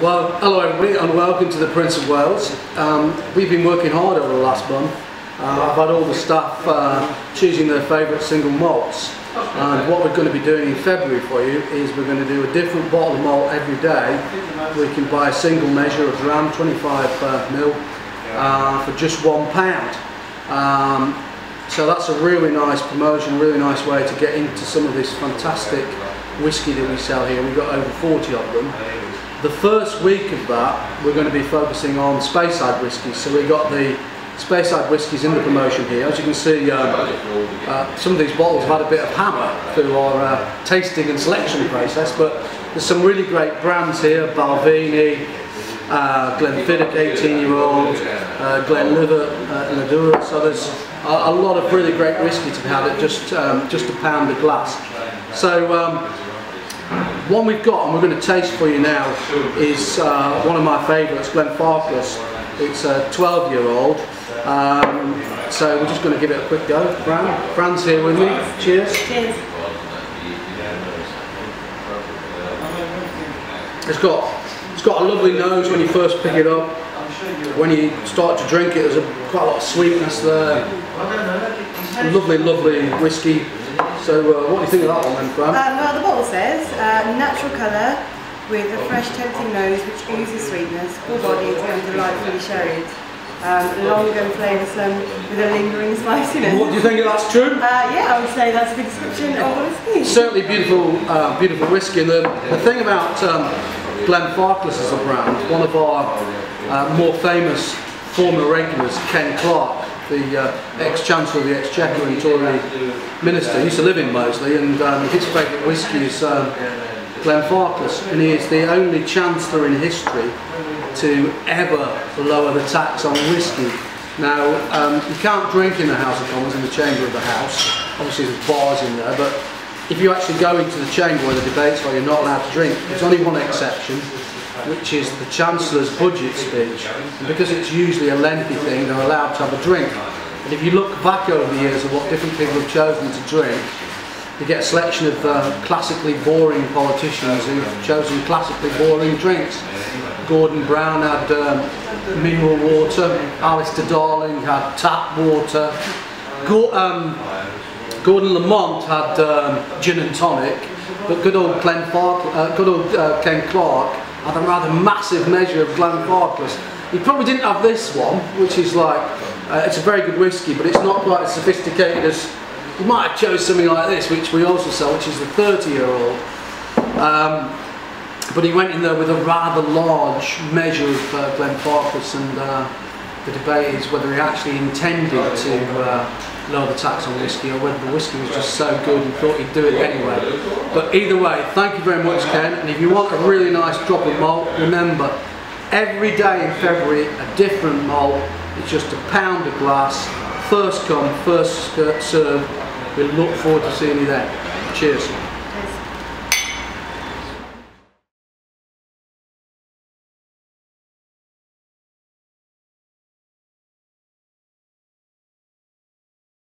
Well, hello everybody and welcome to the Prince of Wales. We've been working hard over the last month. I've had all the staff choosing their favourite single malts, and what we're going to be doing in February for you is we're going to do a different bottle of malt every day. We can buy a single measure of dram, 25ml, for just £1. So that's a really nice promotion, a really nice way to get into some of this fantastic whisky that we sell here. We've got over 40 of them. The first week of that we're going to be focusing on Speyside whiskies. So we've got the Speyside whiskies in the promotion here. As you can see, some of these bottles have had a bit of hammer through our tasting and selection process, but there's some really great brands here: Balvenie, Glenfiddich 18-year-old, Glenlivet, Ladura. So there's a lot of really great whisky to be had at just £1 a glass. So one we've got, and we're going to taste for you now, is one of my favourites, Glenfarclas. It's a 12-year-old. So we're just going to give it a quick go. Fran's here with me. Cheers. Cheers. It's got a lovely nose when you first pick it up. When you start to drink it, there's quite a lot of sweetness there. Lovely, lovely whisky. So what do you think of that one then, Fran? Well, the bottle says natural colour with a fresh tempting nose which oozes sweetness, full bodied and delightfully sherried. Long and flavoursome with a lingering spiciness. What do you think of that's true? Yeah, I would say that's a good description of the whisky. Certainly beautiful, beautiful whisky. And the thing about Glenfarclas as a brand, one of our more famous former regulars, Ken Clark, the ex-Chancellor of the Exchequer and Tory Minister, used to live in Moseley, and his favourite whisky is Glenfarclas, and he is the only Chancellor in history to ever lower the tax on whisky. Now, you can't drink in the House of Commons, in the chamber of the House. Obviously there's bars in there, but if you actually go into the chamber where the debates are, you're not allowed to drink. There's only one exception, which is the Chancellor's budget speech. And because it's usually a lengthy thing, they're allowed to have a drink. And if you look back over the years of what different people have chosen to drink, you get a selection of classically boring politicians who've chosen classically boring drinks. Gordon Brown had mineral water, Alistair Darling had tap water, Gordon Lamont had gin and tonic, but good old Ken Clark had a rather massive measure of Glenfarclas. He probably didn't have this one, which is like, it's a very good whisky, but it's not quite as sophisticated as, you might have chose something like this, which we also sell, which is the 30-year-old. But he went in there with a rather large measure of Glenfarclas, and the debate is whether he actually intended to lower the tax on whisky, or whether the whisky was just so good and thought he'd do it anyway. But either way, thank you very much, Ken, and if you want a really nice drop of malt, remember, every day in February a different malt. It's just £1 a glass, first come, first served. We look forward to seeing you then. Cheers.